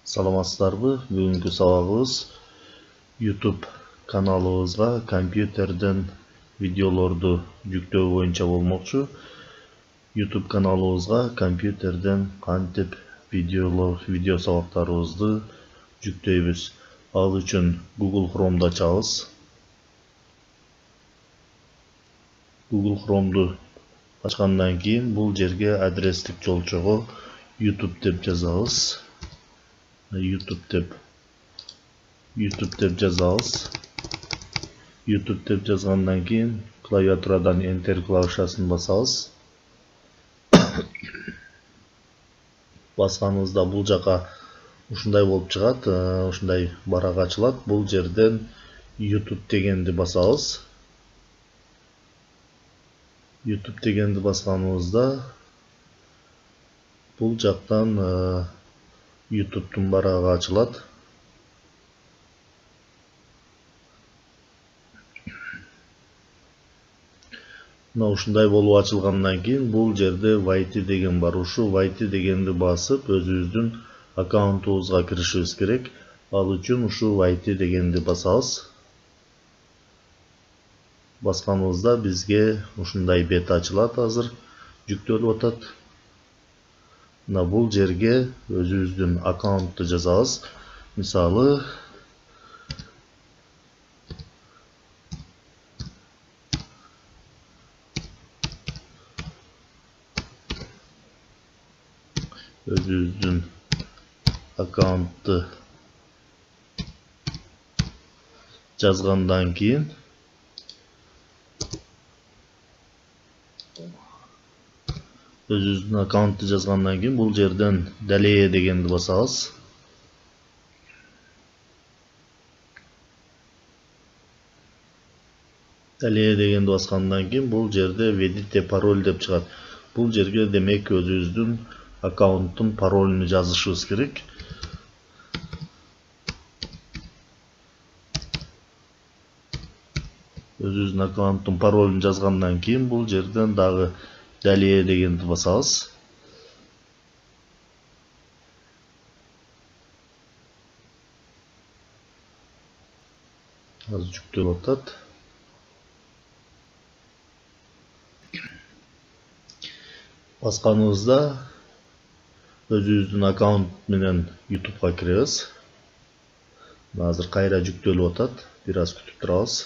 Саламатсыздарбы? Бүгүнкү сабагыбыз YouTube каналыбызга компьютерден видеолорду жүктөө боюнча болмокчу. YouTube каналыбызга компьютерден кантип видео сабактарыбызды жүктөйбүз. Ал үчүн Google Chrome'да ачабыз. Google Chrome'ду ачкандан кийин бул жерге адрестик жолчого YouTube деп жазабыз. YouTube деп жазабыз. YouTube деп жазгандан кийин клавиатурадан Enter клавишасын басабыз. Басганыбызда бул жака ушундай болуп чыгат, ушундай барак ачылат. Бул жерден YouTube дегенди басабыз. YouTube дегенди басганыбызда бул жактан YouTube'тун барагы ачылат. Мына ушундай болуп ачылгандан кийин бул жерде Войти деген бар. Ушу Войти дегенди басып өзүбүздүн аккаунтубузга киришибиз керек. Ал үчүн ушу Войти дегенди басабыз. Басганыбызда бизге ушундай бет ачылат. Азыр жүктөлүп атат. Мына бул жерге өзүбүздүн аккаунтты жазабыз. Мисалы өзүбүздүн аккаунтты жазгандан кийин бул жерден далее дегенди басабыз. Далее дегенди басгандан кийин бул жерде введите пароль деп чыгат. Бул жерге демек өзүбүздүн аккаунттун паролун жазышыбыз керек. Өзүбүздүн аккаунттун паролун жазгандан кийин бул жерден дагы далее дегенди басабыз. Азыр жүктөлүп атат. Басканыбызда өзүбүздүн аккаунт менен YouTube'га киребиз. Азыр кайра жүктөлүп атат. Бир аз күтүп турабыз.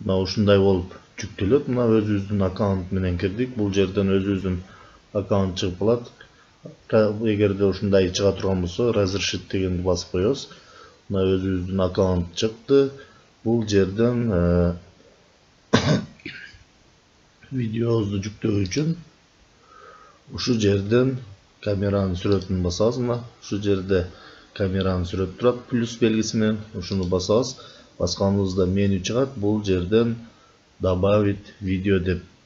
Мына ушундай болуп жүктөлөт. Мына өзүбүздүн аккаунт менен кирдик. Бул жерден өзүбүздүн аккаунт чыгып калат. Эгерде ушундай чыга турган болсо, разрешить дегенди басып коебуз. Мына өзүбүздүн аккаунт чыкты. Бул жерден видеобузду жүктөө үчүн ушу жерден камеранын сүрөтүн басабыз. Мына ушу жерде камеранын сүрөтү турат плюс белгиси менен. Ушуну басабыз. Басканыбызда меню чыгат. Бул жерден добавить видео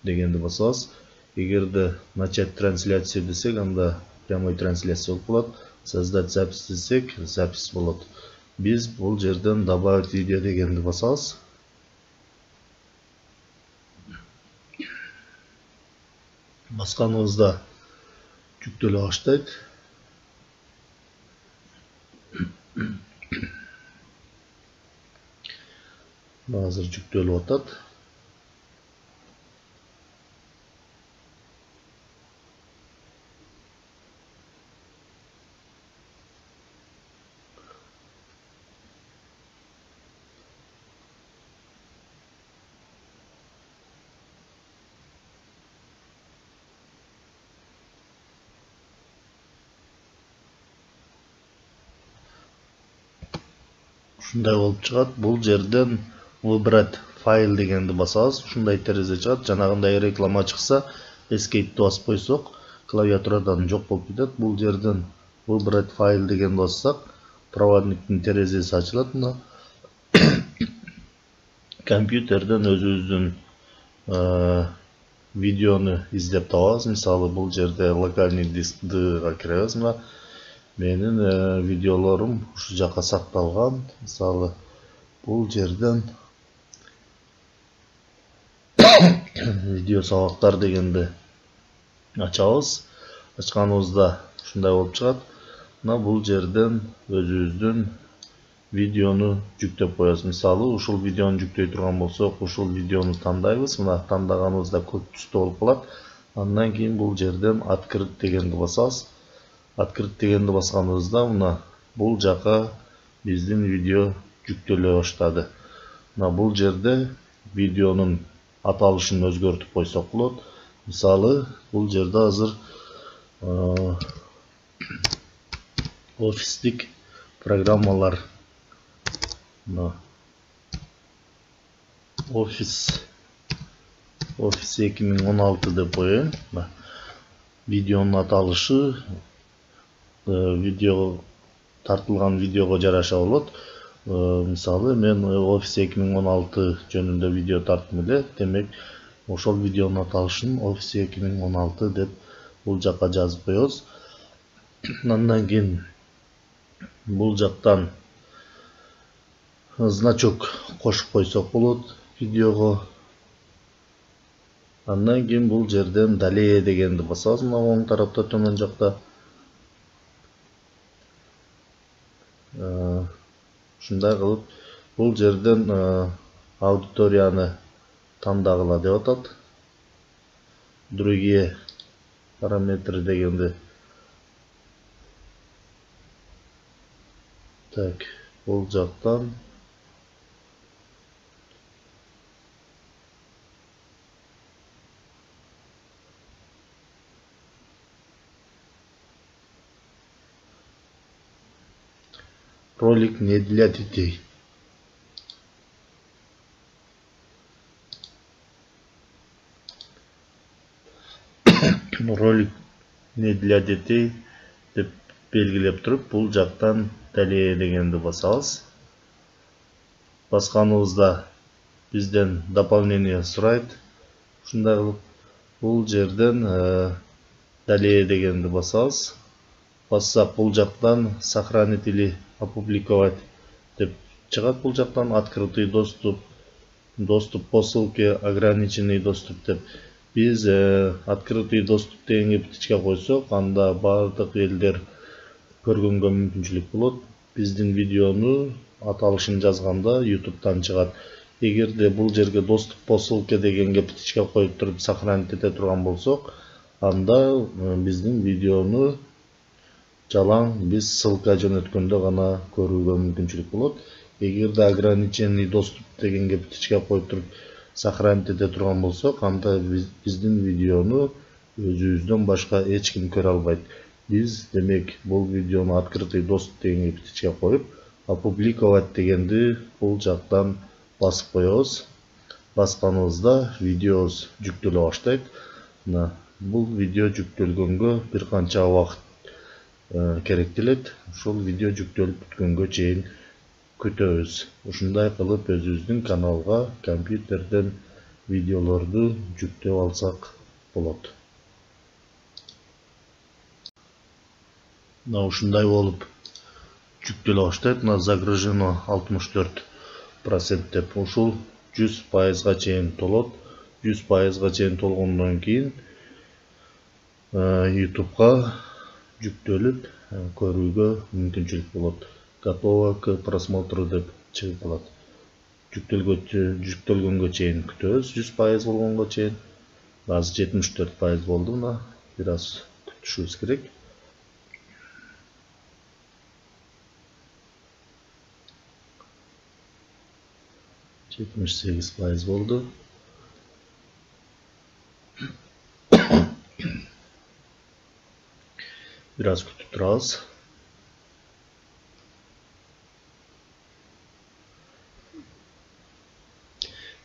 дегенди басабыз. Эгерде начать трансляцию десек, анда прямой трансляция болуп калат. Создать запись десек, запись болот. Биз бул жерден добавить видео дегенди басабыз. Басканыбызда жүктөлө баштайт. Азыр жүктөлүп атат. Ушундай болуп чыгат. Бул жерден выбрать файл дегенди басабыз. Ушундай терезе чыгат. Жанагындай реклама чыкса, escape'ти басып койсок, клавиатурадан жок болуп кетет. Бул жерден выбрать файл дегенди бассак, проводниктин терезеси ачылат. Мына компьютерден өзүбүздүн видеону издеп табабыз. Мисалы бул жерде локальный дискга киребиз. Мына Менин видеолорум ушу жака сакталган. Мисалы, бул жерден видео сабактар дегенди ачабыз. Ачканыбызда ушундай болуп чыгат. Мына бул жерден өзүбүздүн видеону жүктөп коебуз. Мисалы, ушул видеону жүктөй турган болсок, ушул видеону тандайбыз. Мына тандаганыбызда көк түстө болуп калат. Андан кийин бул жерден открыть дегенди басабыз. Открыть дегенди басканыбызда мына бул жака биздин видео жүктөлө баштады. Мына бул жерде видеонун аталышын өзгөртүп койсок болот. Мисалы, бул жерде азыр офистик программалар, Office 2016 деп коеюн. Видеонун аталышы видео тартылган видеого жараша болот. Мисалы, мен Office 2016 жөнүндө видео тарттым эле. Демек, ошол видеонун аталышын Office 2016 деп бул жака жазып коебуз. Андан кийин бул жактан значок кошуп койсок болот видеого. Андан кийин бул жерден далее дегенди басабыз, мына оң тарапта төмөн жакта. Ушундай кылып, бул жерден аудиторияны тандагыла деп атат. Другие параметры дегенди. Так, бул жактан ролик не для детей. Ролик не для детей деп белгилеп туруп, бул жактан далее дегенди басабыз. Басканыбызда бизден дополнение сурайт. Ушундай кылып, бул жерден далее дегенди басабыз. Бассак, бул жактан сохранить или опубликовать деп чыгат. Бул жактан открытый доступ, доступ по ссылке, ограниченный доступ деп. Биз открытый доступ дегенге птичка койсок, анда бардык элдер көргөнгө мүмкүнчүлүк болот. Биздин видеону аталышын жазганда YouTube'дан чыгат. Эгерде бул жерге доступ по ссылке дегенге птичка коюп туруп сохранить эте турган болсок, анда биздин видеону жалаң биз ссылка жөнөткөндө гана көрүүгө мүмкүнчүлүк болот. Эгерде ограниченный доступ дегенге птичка коюп туруп сохранить эте турган болсок, анда биздин видеону өзүбүздөн башка эч ким көрө албайт. Биз демек бул видеону открытый доступ дегенге птичка коюп, опубликовать дегенди бул жактан басып коебуз. Басканыбызда видеобуз жүктөлө баштайт. Бул видео жүктөлгөнгө бир канча убакыт керектелет. Ушул видео жүктөлүп бүткөнгө чейин күтөбүз. Ушундай кылып өзүбүздүн каналга компьютерден видеолорду жүктөп алсак болот. Ушундай болуп жүктөлө баштайт. Загружено 64% деп. Ушул 100%га чейин толот. 100%га чейин толгондон кийин YouTube'га жүктөлүп көрүүгө мүмкүнчүлүк болот. Готово к просмотру деп чыгып калат. Жүктөлгөнгө чейин күтөбүз. 100% болгонго чейин. Азыр 74% болду. Мына бир аз күтүшүбүз керек. Жетmiş 8% болду. Biraz kütüp turabız.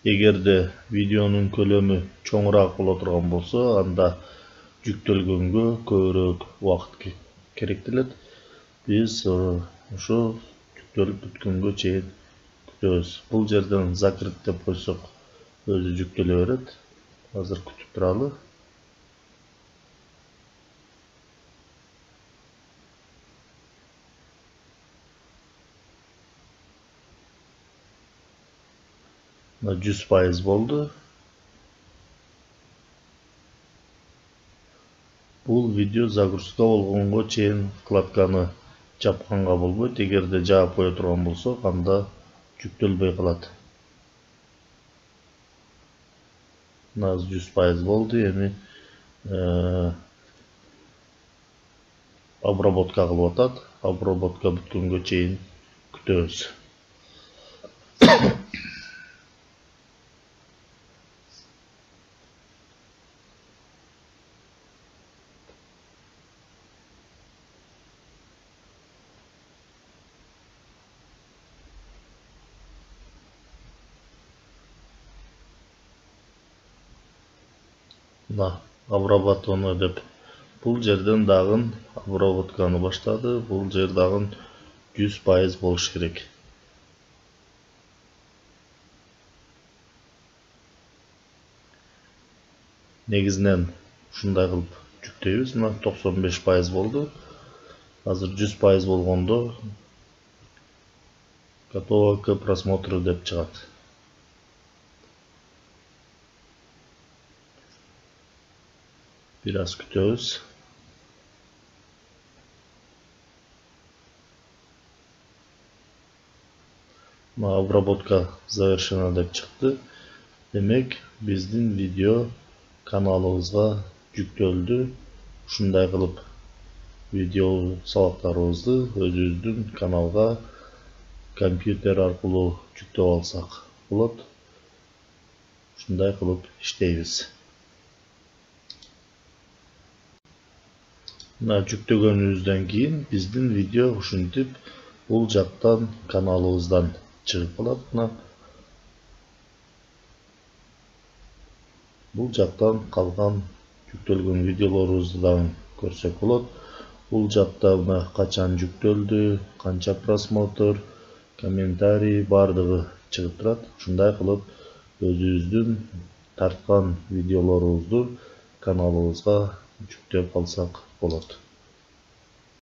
Эгерде видеонун көлөмү чоңураак боло турган болсо, анда жүктөлгөнгө көбүрөөк убакыт керектелет. Биз ошо жүктөлүп бүткөнгө чейин күтөбүз. Бул жерден закрыть деп койсок, өзү жүктөлө берет. Азыр күтүп туралы. 100% болду. Бул видео загрузка болгонго чейин вкладканы жапканга болбойт. Эгерде жаап кое турган болсок, анда жүктөлбөй калат. 100% болду. Эми обработка кылып атат. Обработка бүткөнгө чейин күтөбүз. Обработканы деп бул жерден дагы обработканы баштады. Бул жер дагы 100% болуш керек. Негизинен ушундай кылып жүктөйбүз. 95% болду. Азыр 100% болгондо готово к просмотру деп чыгат. Biraz күтөбүз. Обработка завершена деп чыкты. Демек, биздин видео каналыбызга жүктөлдү. Ушундай кылып видео сабактарыбызды өзүбүздүн каналга компьютер аркылуу жүктөп алсак болот. Ушундай кылып иштейбиз. Жүктөгөнүбүздөн кийин биздин видео ушинтип бул жактан каналыбыздан чыгып калат. Бул жактан калган жүктөлгөн видеолорубузду дагы көрсөк болот. Бул жакта качан жүктөлдү, канча просмотр, комментарий бардыгы чыгып турат. Ушундай кылып өзүбүздүн тарткан видеолорубузду каналыбызга жүктөп алсак болот.